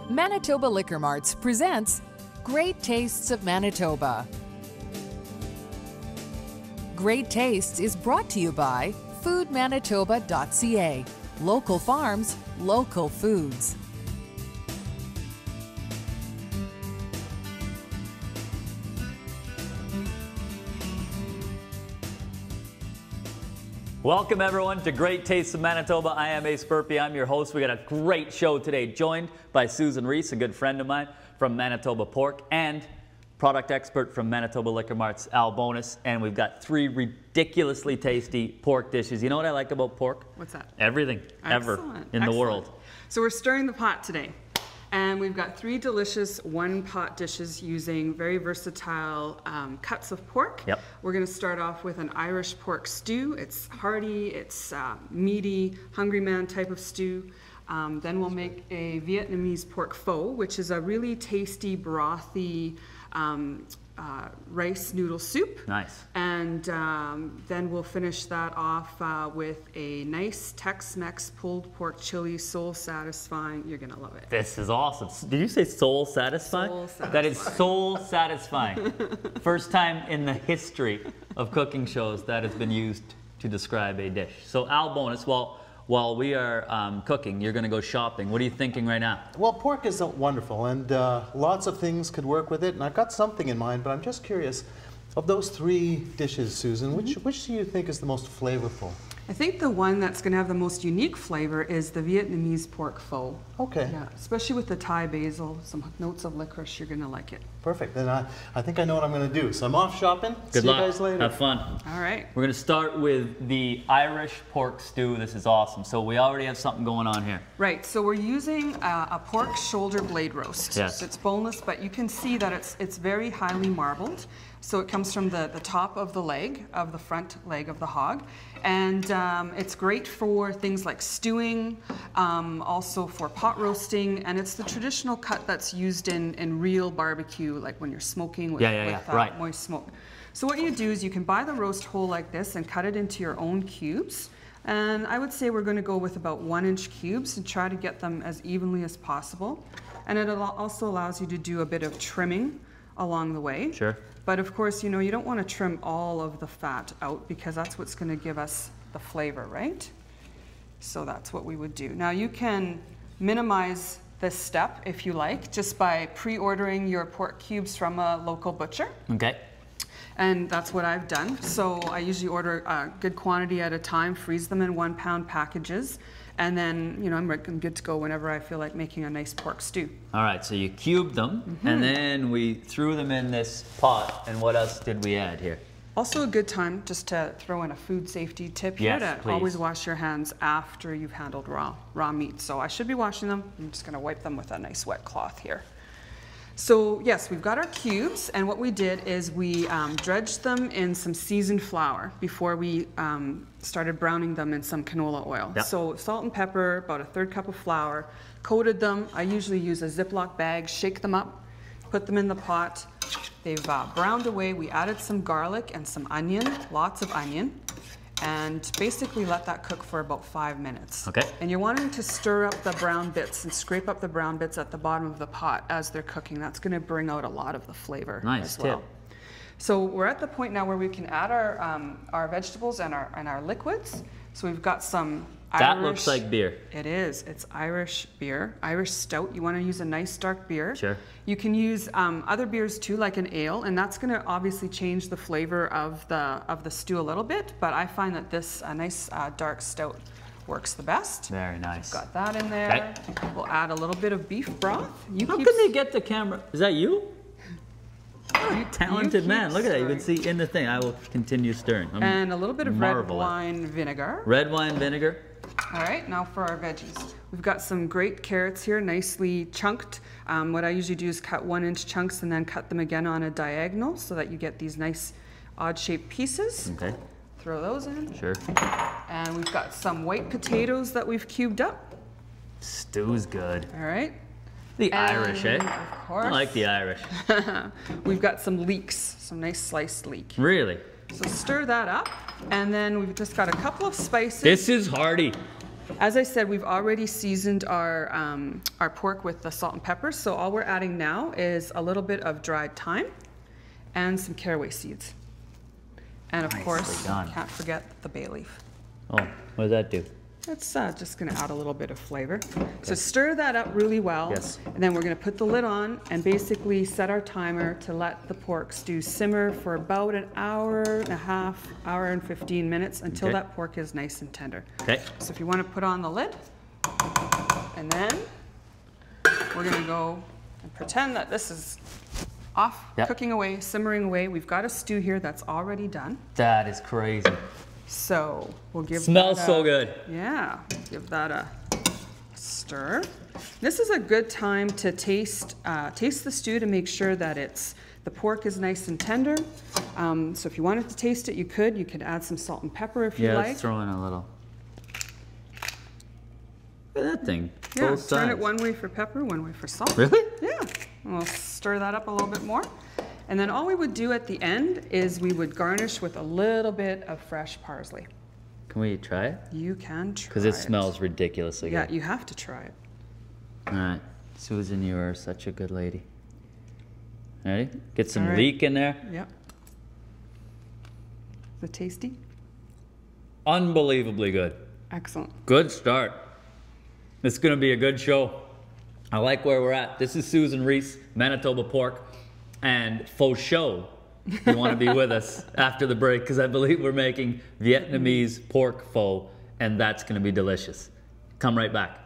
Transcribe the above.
Manitoba Liquor Marts presents Great Tastes of Manitoba. Great Tastes is brought to you by foodmanitoba.ca. Local farms, local foods. Welcome everyone to Great Tastes of Manitoba. I am Burpee. I'm your host. We got a great show today, joined by Susan Riese, a good friend of mine from Manitoba Pork, and product expert from Manitoba Liquor Marts, Al Bonus. And we've got three ridiculously tasty pork dishes. You know what I like about pork? What's that? Everything, ever in the world. So we're stirring the pot today. And we've got three delicious one-pot dishes using very versatile cuts of pork. Yep. We're going to start off with an Irish pork stew. It's hearty, it's meaty, hungry man type of stew. Then we'll make a Vietnamese pork pho, which is a really tasty, brothy rice noodle soup. Nice. And then we'll finish that off with a nice Tex-Mex pulled pork chili, soul satisfying. You're gonna love it. This is awesome. Did you say soul satisfying? Soul satisfying. That is soul satisfying. First time in the history of cooking shows that has been used to describe a dish. So Al Bonus, while we are cooking, you're going to go shopping. What are you thinking right now? Well, pork is wonderful, and lots of things could work with it. And I've got something in mind, but I'm just curious. Of those three dishes, Susan, which do you think is the most flavorful? I think the one that's going to have the most unique flavor is the Vietnamese pork pho. Okay. Yeah, especially with the Thai basil, some notes of licorice, you're going to like it. Perfect. Then I think I know what I'm going to do. So I'm off shopping. Good See luck. you guys later. Have fun. All right. We're going to start with the Irish pork stew. This is awesome. So we already have something going on here. Right. So we're using a pork shoulder blade roast. Yes. So it's boneless, but you can see that it's very highly marbled. So it comes from the top of the leg, of the front leg of the hog. And it's great for things like stewing, also for pot roasting, and it's the traditional cut that's used in real barbecue, like when you're smoking with, right. moist smoke. So what you do is you can buy the roast whole like this and cut it into your own cubes. And I would say we're going to go with about 1-inch cubes and try to get them as evenly as possible. And it also allows you to do a bit of trimming along the way. Sure. But of course, you know, you don't want to trim all of the fat out because that's what's going to give us the flavor, right? So that's what we would do. Now you can minimize this step if you like, just by pre-ordering your pork cubes from a local butcher. Okay. And that's what I've done. So I usually order a good quantity at a time, freeze them in 1-pound packages, and then, you know, I'm good to go whenever I feel like making a nice pork stew. All right, so you cubed them, and then we threw them in this pot, and what else did we add here? Also a good time just to throw in a food safety tip here, Yes, to please. always wash your hands after you've handled raw meat. So I should be washing them. I'm just gonna wipe them with a nice wet cloth here. So yes, we've got our cubes, and what we did is we dredged them in some seasoned flour before we started browning them in some canola oil. Yep. So salt and pepper, about a 1/3 cup of flour, coated them. I usually use a Ziploc bag, shake them up, put them in the pot. They've browned away. We added some garlic and some onion, lots of onion, and basically let that cook for about 5 minutes. Okay. And you're wanting to stir up the brown bits and scrape up the brown bits at the bottom of the pot as they're cooking. That's going to bring out a lot of the flavor Nice as well. tip. So we're at the point now where we can add our vegetables and our liquids. So we've got some That looks like beer. It is. It's Irish beer, Irish stout. You want to use a nice dark beer. Sure. You can use other beers too, like an ale, and that's going to obviously change the flavor of the stew a little bit. But I find that this nice dark stout works the best. Very nice. Got that in there. Okay. We'll add a little bit of beef broth. How can they get the camera? Is that you? Talented man. Look at that. You can see in the thing. I will continue stirring. And a little bit of red marveling. wine vinegar. Red wine vinegar. All right, now for our veggies. We've got some great carrots here, nicely chunked. What I usually do is cut 1-inch chunks and then cut them again on a diagonal so that you get these nice odd-shaped pieces. Okay. Throw those in. Sure. And we've got some white potatoes that we've cubed up. Stew's good. All right. The Irish, eh? Of course. I like the Irish. We've got some leeks, some nice sliced leek. Really? So stir that up, and then we've just got a couple of spices. This is hearty. As I said, we've already seasoned our pork with the salt and pepper, so all we're adding now is a little bit of dried thyme and some caraway seeds. And of course, can't forget the bay leaf. Oh, what does that do? That's just going to add a little bit of flavor. Okay. So stir that up really well. Yes. And then we're going to put the lid on and basically set our timer to let the pork stew simmer for about an hour and a half, hour and 15 minutes until that pork is nice and tender. Okay. So if you want to put on the lid, and then we're going to go and pretend that this is off, cooking away, simmering away. We've got a stew here that's already done. That is crazy. So we'll give Smells that so good. Yeah, give that a stir. This is a good time to taste the stew to make sure that the pork is nice and tender. So if you wanted to taste it, you could. You could add some salt and pepper if you like. Yeah, let's throw in a little. Look at that thing. Yeah, both turn sides. it one way for pepper, one way for salt. Really? Yeah. And we'll stir that up a little bit more. And then all we would do at the end is we would garnish with a little bit of fresh parsley. Can we try it? You can try it. Because it smells ridiculously good. Yeah, you have to try it. All right. Susan, you are such a good lady. Ready? Get some All right. leek in there. Yep. Is it tasty? Unbelievably good. Excellent. Good start. It's going to be a good show. I like where we're at. This is Susan Riese, Manitoba Pork. And faux show, you want to be with us after the break because I believe we're making Vietnamese pork pho, and that's going to be delicious. Come right back.